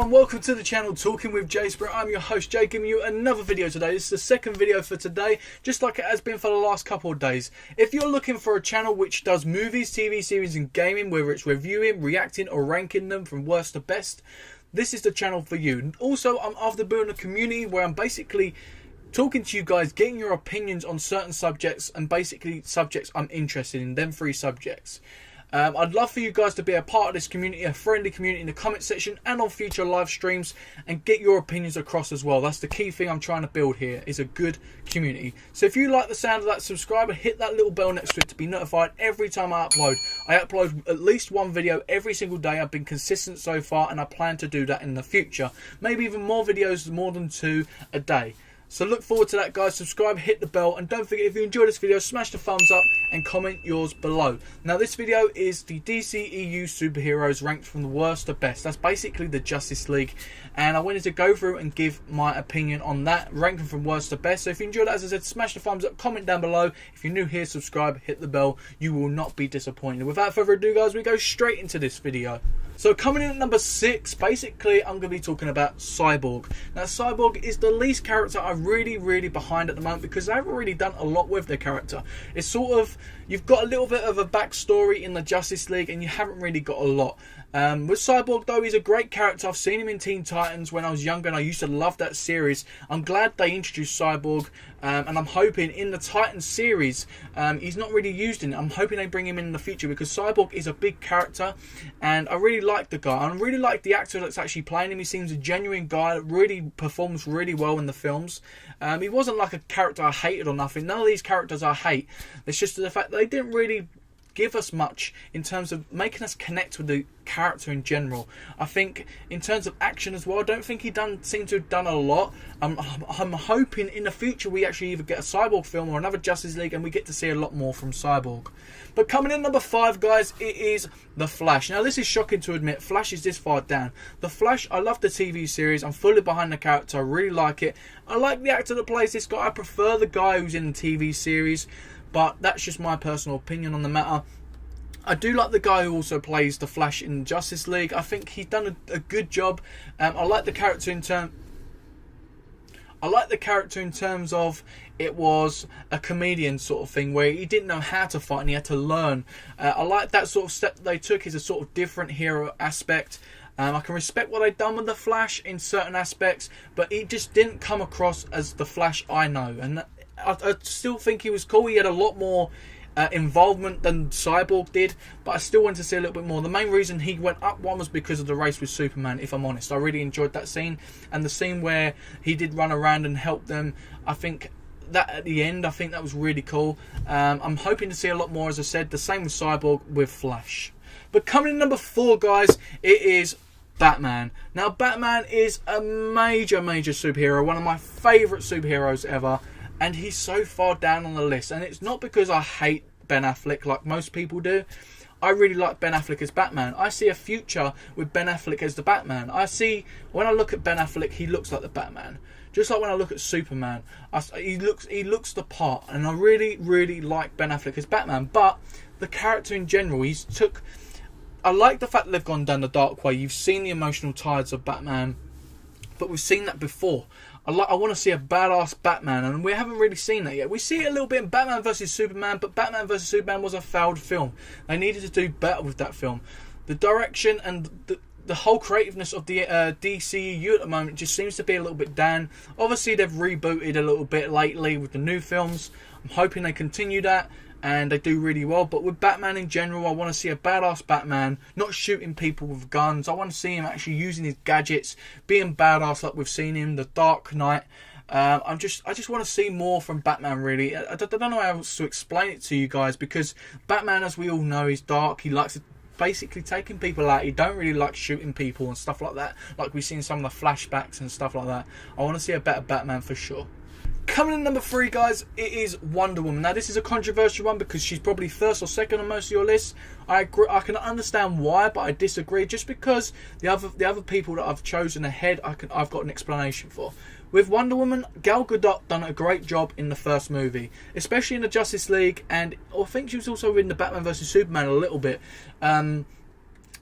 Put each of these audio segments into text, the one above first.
everyone, welcome to the channel Talking with Jay Spirit. I'm your host Jay, giving you another video today. This is the second video for today, just like it has been for the last couple of days. If you're looking for a channel which does movies, TV series and gaming, whether it's reviewing, reacting or ranking them from worst to best, this is the channel for you. Also, I'm after building a community where I'm basically talking to you guys, getting your opinions on certain subjects and basically subjects I'm interested in, them three subjects. I'd love for you guys to be a part of this community, a friendly community in the comment section and on future live streams, and get your opinions across as well. That's the key thing I'm trying to build here, is a good community. So if you like the sound of that, subscribe and hit that little bell next to it to be notified every time I upload. I upload at least one video every single day. I've been consistent so far and I plan to do that in the future. Maybe even more videos, more than 2 a day. So look forward to that, guys. Subscribe, hit the bell, and don't forget, if you enjoyed this video, smash the thumbs up and comment yours below. Now this video is the DCEU Superheroes Ranked from the worst to best. That's basically the Justice League, and I wanted to go through and give my opinion on that, ranking from worst to best. So if you enjoyed that, as I said, smash the thumbs up, comment down below. If you're new here, subscribe, hit the bell. You will not be disappointed. Without further ado, guys, we go straight into this video. So coming in at number 6, basically I'm going to be talking about Cyborg. Now Cyborg is the least character I'm really behind at the moment, because they haven't really done a lot with their character. It's sort of, you've got a little bit of a backstory in the Justice League and you haven't really got a lot. With Cyborg though, he's a great character. I've seen him in Teen Titans when I was younger and I used to love that series. I'm glad they introduced Cyborg, and I'm hoping in the Titans series, he's not really used in it. I'm hoping they bring him in the future, because Cyborg is a big character and I really like the guy. I really like the actor that's actually playing him. He seems a genuine guy that really performs really well in the films. He wasn't like a character I hated or nothing. None of these characters I hate. It's just the fact that they didn't really give us much in terms of making us connect with the character in general. I think in terms of action as well, I don't think he seemed to have done a lot. I'm hoping in the future we actually either get a Cyborg film or another Justice League and we get to see a lot more from Cyborg. But coming in number 5, guys, it is The Flash. Now this is shocking to admit, Flash is this far down. The Flash, I love the TV series. I'm fully behind the character. I really like it. I like the actor that plays this guy. I prefer the guy who's in the TV series, but that's just my personal opinion on the matter. I do like the guy who also plays the Flash in Justice League. I think he's done a good job. I like the character in terms of it was a comedian sort of thing where he didn't know how to fight and he had to learn. I like that sort of step they took, is a sort of different hero aspect. I can respect what they've done with the Flash in certain aspects, but he just didn't come across as the Flash I know. And I still think he was cool. He had a lot more involvement than Cyborg did, but I still wanted to see a little bit more. The main reason he went up one was because of the race with Superman, if I'm honest. I really enjoyed that scene, and the scene where he did run around and help them. I think that at the end, I think that was really cool. I'm hoping to see a lot more, as I said. The same with Cyborg with Flash. But coming in number 4, guys, it is Batman. Now Batman is a major superhero, one of my favourite superheroes ever. And he's so far down on the list. And it's not because I hate Ben Affleck like most people do. I really like Ben Affleck as Batman. I see a future with Ben Affleck as the Batman. When I look at Ben Affleck, he looks like the Batman. Just like when I look at Superman, he looks the part. And I really like Ben Affleck as Batman. But the character in general, I like the fact that they've gone down the dark way. You've seen the emotional tides of Batman, but we've seen that before. I want to see a badass Batman, and we haven't really seen that yet. We see it a little bit in Batman vs Superman, but Batman vs Superman was a failed film. They needed to do better with that film. The direction and the whole creativeness of the DCEU at the moment just seems to be a little bit down. Obviously, they've rebooted a little bit lately with the new films. I'm hoping they continue that, and they do really well. But with Batman in general, I want to see a badass Batman, not shooting people with guns. I want to see him actually using his gadgets, being badass like we've seen him, The Dark Knight. I just want to see more from Batman, really. I don't know how else to explain it to you guys, because Batman, as we all know, is dark. He likes basically taking people out. He don't really like shooting people and stuff like that, like we've seen some of the flashbacks and stuff like that. I want to see a better Batman for sure. Coming in number 3, guys, it is Wonder Woman. Now this is a controversial one because she's probably first or second on most of your lists. I agree, I can understand why, but I disagree, just because the other people that I've chosen ahead, I've got an explanation for. With Wonder Woman, Gal Gadot done a great job in the first movie, especially in the Justice League, and I think she was also in the Batman vs Superman a little bit.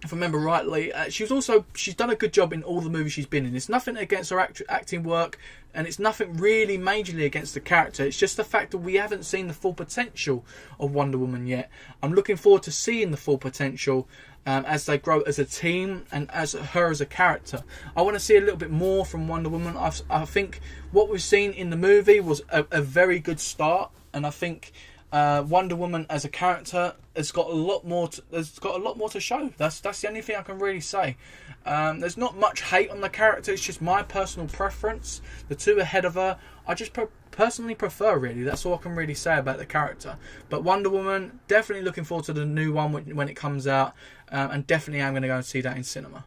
if I remember rightly. She's done a good job in all the movies she's been in. It's nothing against her acting work, and it's nothing really majorly against the character. It's just the fact that we haven't seen the full potential of Wonder Woman yet. I'm looking forward to seeing the full potential as they grow as a team and as her as a character. I want to see a little bit more from Wonder Woman. I think what we've seen in the movie was a very good start, and I think Wonder Woman as a character has got a lot more to show. That's the only thing I can really say. There's not much hate on the character. It's just my personal preference. The two ahead of her, I just personally prefer, really. That's all I can really say about the character. But Wonder Woman, definitely looking forward to the new one when it comes out, and definitely I'm going to go and see that in cinema.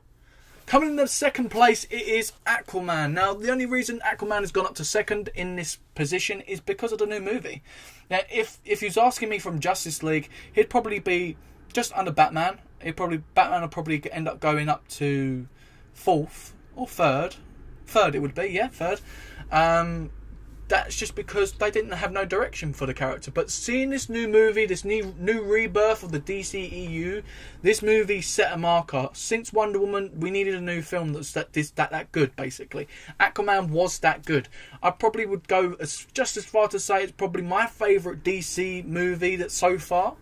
Coming in the second place, it is Aquaman. Now, the only reason Aquaman has gone up to second in this position is because of the new movie. Now, if he was asking me from Justice League, he'd probably be just under Batman. Batman will probably end up going up to fourth or third. Third it would be, yeah, third. That's just because they didn't have no direction for the character. But seeing this new movie, this new rebirth of the DCEU, this movie set a marker. Since Wonder Woman, we needed a new film that's that good, basically. Aquaman was that good. I probably would go just as far to say it's probably my favourite DC movie that's so far.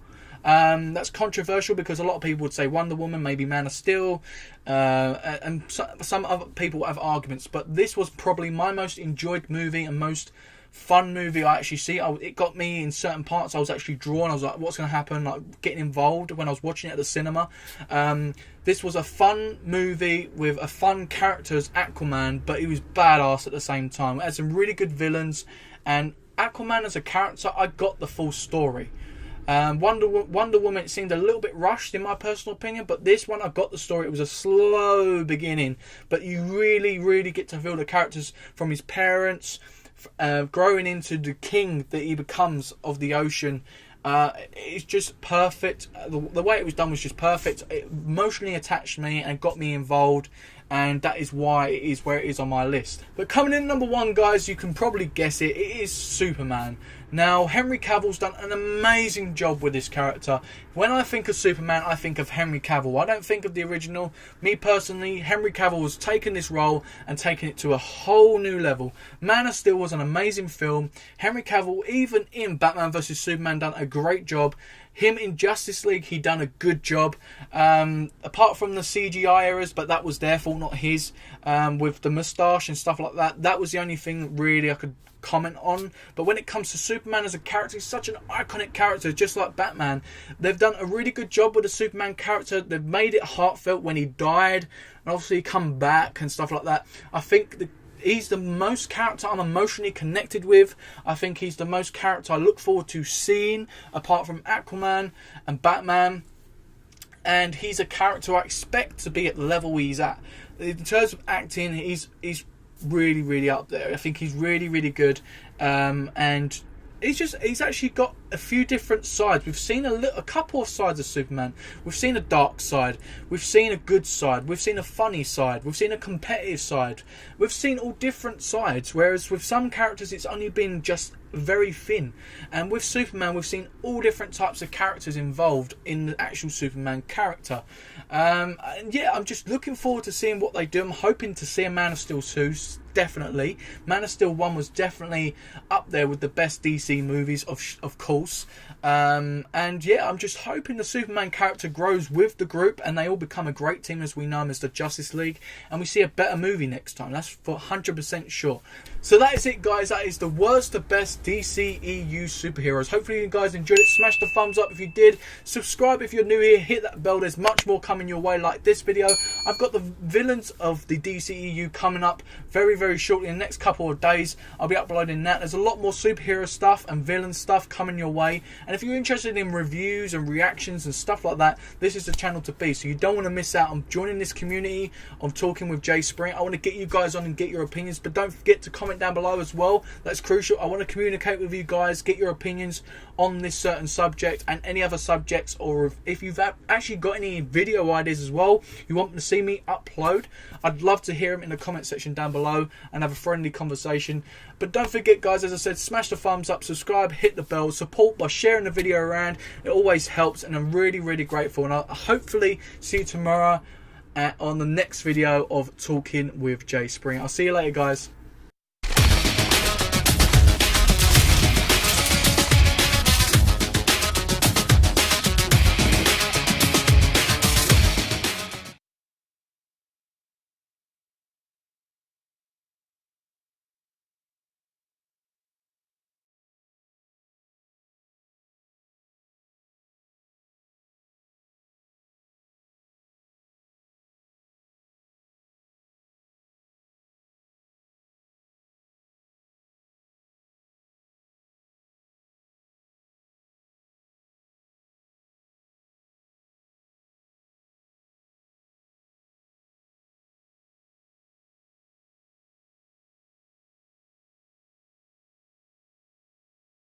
That's controversial because a lot of people would say Wonder Woman, maybe Man of Steel, and some other people have arguments. But this was probably my most enjoyed movie and most fun movie I actually see. It got me in certain parts. I was actually drawn. I was like, what's going to happen? Like getting involved when I was watching it at the cinema. This was a fun movie with a fun character as Aquaman, but he was badass at the same time. It had some really good villains, and Aquaman as a character, I got the full story. Wonder Woman, it seemed a little bit rushed in my personal opinion, but this one I got the story. It was a slow beginning, but you really get to feel the characters from his parents growing into the king that he becomes of the ocean. It's just perfect. The way it was done was just perfect. It emotionally attached me and got me involved, and that is why it is where it is on my list. But coming in number one, guys, you can probably guess it. It is Superman. Now, Henry Cavill's done an amazing job with this character. When I think of Superman, I think of Henry Cavill. I don't think of the original. Me personally, Henry Cavill has taken this role and taken it to a whole new level. Man of Steel was an amazing film. Henry Cavill, even in Batman vs Superman, done a great job. Him in Justice League, he done a good job. Apart from the CGI errors, but that was their fault, not his. With the moustache and stuff like that, that was the only thing really I could comment on. But when it comes to Superman as a character, he's such an iconic character, just like Batman. They've done a really good job with the Superman character. They've made it heartfelt when he died, and obviously come back and stuff like that. I think he's the most character I'm emotionally connected with. I think he's the most character I look forward to seeing, apart from Aquaman and Batman. And he's a character I expect to be at the level he's at. In terms of acting, he's really up there. I think he's really good, and he's actually got a few different sides. We've seen a couple of sides of Superman. We've seen a dark side, we've seen a good side, we've seen a funny side, we've seen a competitive side. We've seen all different sides, whereas with some characters it's only been just very thin. And with Superman, we've seen all different types of characters involved in the actual Superman character. And yeah, I'm just looking forward to seeing what they do. I'm hoping to see a Man of Steel 2, definitely. Man of Steel 1 was definitely up there with the best DC movies, of course. And yeah, I'm just hoping the Superman character grows with the group and they all become a great team as we know them as the Justice League, and we see a better movie next time. That's for 100% sure. So that is it, guys. That is the worst to best DCEU superheroes. Hopefully you guys enjoyed it. Smash the thumbs up if you did. Subscribe if you're new here. Hit that bell. There's much more coming your way like this video. I've got the villains of the DCEU coming up very shortly in the next couple of days. I'll be uploading that. There's a lot more superhero stuff and villain stuff coming your way. And if you're interested in reviews and reactions and stuff like that, this is the channel to be. So you don't want to miss out on joining this community, on talking with Jay Spring. I want to get you guys on and get your opinions. But don't forget to comment comment down below as well. That's crucial. I want to communicate with you guys, get your opinions on this certain subject and any other subjects, or if you've actually got any video ideas as well you want to see me upload, I'd love to hear them in the comment section down below and have a friendly conversation. But don't forget guys, as I said, smash the thumbs up, subscribe, hit the bell, support by sharing the video around. It always helps, and I'm really grateful, and I'll hopefully see you tomorrow on the next video of Talking with Jay Spring. I'll see you later guys.